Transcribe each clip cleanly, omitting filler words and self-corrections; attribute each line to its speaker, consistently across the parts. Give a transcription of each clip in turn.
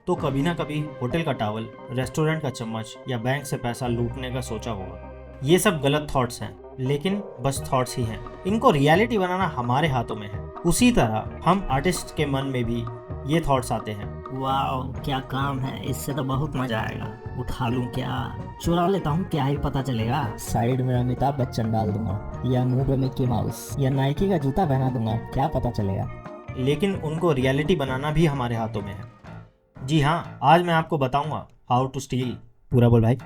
Speaker 1: तो कभी ना कभी होटल का टॉवल, रेस्टोरेंट का चम्मच या बैंक से पैसा लूटने का सोचा होगा। ये सब गलत थॉट्स हैं, लेकिन बस थॉट्स ही हैं। इनको रियलिटी बनाना हमारे हाथों में है। उसी तरह हम आर्टिस्ट के मन में भी ये थॉट्स आते हैं।
Speaker 2: वाह क्या काम है, इससे तो बहुत मजा आएगा। उठा लूं क्या, चुरा लेता हूँ, क्या ही पता चलेगा।
Speaker 3: साइड में अमिताभ बच्चन डाल दूंगा या मुंह पे मिक्की माउस या नाइकी का जूता पहना दूंगा, क्या पता चलेगा।
Speaker 1: लेकिन उनको रियलिटी बनाना भी हमारे हाथों में है। जी हाँ, आज मैं आपको बताऊंगा हाउ टू स्टील, पूरा बोल भाई,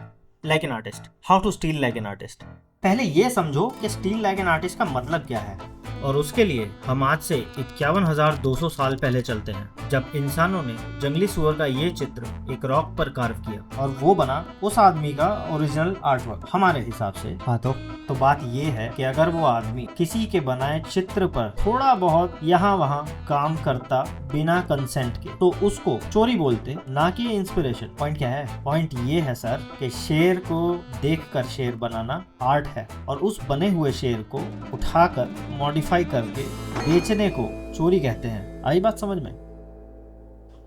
Speaker 1: like an artist. How to steal like an artist. पहले ये समझो कि स्टील लाइक एन आर्टिस्ट का मतलब क्या है। और उसके लिए हम आज से 51,200 साल पहले चलते हैं, जब इंसानों ने जंगली सुअर का ये चित्र एक रॉक पर कार्व किया और वो बना उस आदमी का ओरिजिनल आर्टवर्क हमारे हिसाब से। हाँ तो बात ये है कि अगर वो आदमी किसी के बनाए चित्र पर थोड़ा बहुत यहाँ वहाँ काम करता बिना कंसेंट के, तो उसको चोरी बोलते, ना कि इंस्पिरेशन। पॉइंट क्या है? पॉइंट ये है सर कि शेर को देखकर शेर बनाना आर्ट है, और उस बने हुए शेर को उठाकर मॉडिफाई करके बेचने को चोरी कहते हैं। आई बात समझ में?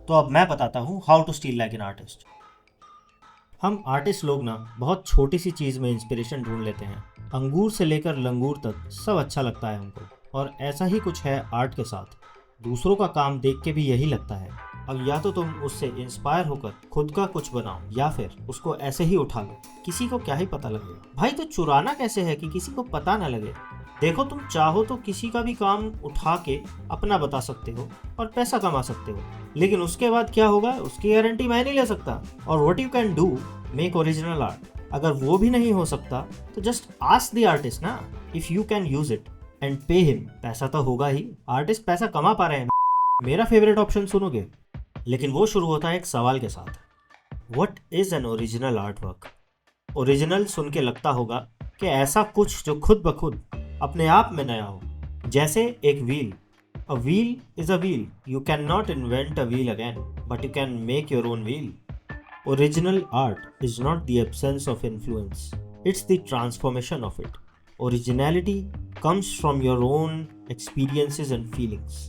Speaker 1: तो अब मैं बताता हूँ how to steal like an artist. हम आर्टिस्ट लोग ना बहुत छोटी सी चीज़ में इंस्पिरेशन ढूंढ लेते हैं। अंगूर से लेकर लंगूर तक सब अच्छा लगता है हमको, और ऐसा ही कुछ है आर्ट के साथ। दूसरों का काम देख के भी यही लगता है। अब या तो तुम उससे इंस्पायर होकर खुद का कुछ बनाओ, या फिर उसको ऐसे ही उठा लो। किसी को क्या ही पता लगेगा भाई। तो चुराना कैसे है कि किसी को पता ना लगे। देखो, तुम चाहो तो किसी का भी काम उठा के अपना बता सकते हो और पैसा कमा सकते हो, लेकिन उसके बाद क्या होगा उसकी गारंटी मैं नहीं ले सकता। और what you can do, make original art. अगर वो भी नहीं हो सकता तो जस्ट आस्क द आर्टिस्ट ना if you can use it and pay him. पैसा तो होगा ही, आर्टिस्ट पैसा कमा पा रहे हैं। मेरा फेवरेट ऑप्शन सुनोगे? लेकिन वो शुरू होता है एक सवाल के साथ, what is an original art work? Original सुन के लगता होगा कि ऐसा कुछ जो खुद ब खुद अपने आप में नया हो, जैसे एक wheel. A wheel is a wheel, you can not invent a wheel again, but you can make your own wheel. Original art is not the absence of influence, it's the transformation of it. Originality comes from your own experiences and feelings.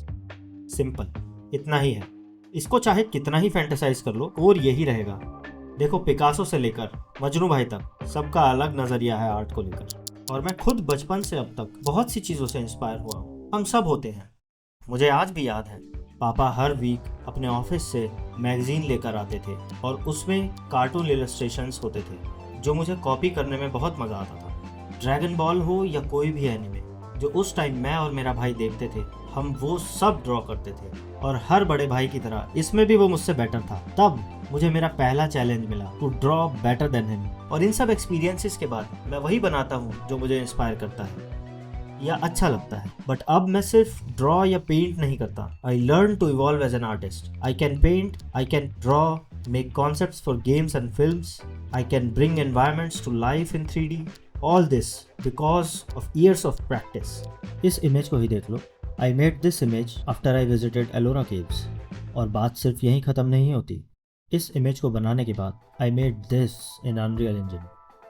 Speaker 1: Simple, इतना ही है। इसको चाहे कितना ही fantasise कर लो, और यही रहेगा। देखो, पिकासो से लेकर मजनू भाई तक सबका अलग नज़रिया है आर्ट को लेकर, और मैं खुद बचपन से अब तक बहुत सी चीज़ों से इंस्पायर हुआ हूँ। हम सब होते हैं। मुझे आज भी याद है, पापा हर वीक अपने ऑफिस से मैगजीन लेकर आते थे, और उसमें कार्टून इलस्ट्रेशंस होते थे जो मुझे कॉपी करने में बहुत मज़ा आता था। ड्रैगन बॉल हो या कोई भी एनिमे जो उस टाइम मैं और मेरा भाई देखते थे, हम वो सब ड्रॉ करते थे, और हर बड़े भाई की तरह इसमें भी वो मुझसे बेटर था। तब मुझे मेरा पहला चैलेंज मिला, to draw better than him. और इन सब एक्सपीरियंसेस के बाद मैं वही बनाता हूँ जो मुझे इंस्पायर करता है या अच्छा लगता है। बट अब मैं सिर्फ ड्रॉ या पेंट नहीं करता। I learn to evolve as an artist. I can paint, I can draw, make concepts for games and films, I can bring environments to life in 3D। All this because of years of practice. इस image को ही देख लो। I made this image after I visited Ellora caves. और बात सिर्फ यहीं ख़त्म नहीं होती। इस इमेज को बनाने के बाद आई made this in unreal engine,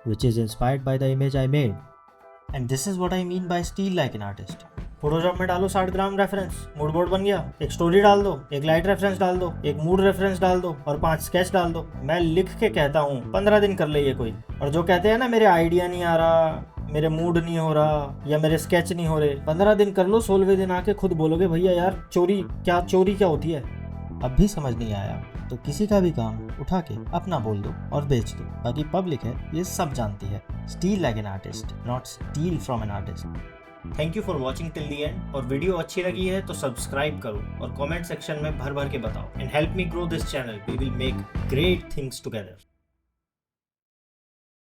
Speaker 1: which is inspired by the image I made. And this is what I mean by steel like an artist. Photoshop में डालो 60 ग्राम रेफरेंस, मूड बोर्ड बन गया। एक स्टोरी डाल दो, एक लाइट रेफरेंस डाल दो, एक मूड रेफरेंस डाल दो, और 5 स्केच डाल दो। मैं लिख के कहता हूँ 15 दिन कर ले ये कोई। और जो कहते हैं ना मेरे आइडिया नहीं आ रहा, मेरे मूड नहीं हो रहा, या मेरे स्केच नहीं हो रहे, 15 दिन कर लो, 16वें दिन आके खुद बोलोगे भैया यार चोरी क्या होती है। अब भी समझ नहीं आया तो किसी का भी काम उठा के अपना बोल दो और बेच दो। बाकी पब्लिक है, ये सब जानती है। Steel like an artist, not steel from an artist. Thank you for watching till the end. और वीडियो अच्छी लगी है तो सब्सक्राइब करो और कमेंट सेक्शन में भर भर के बताओ। And help me grow this channel. We will make great things together.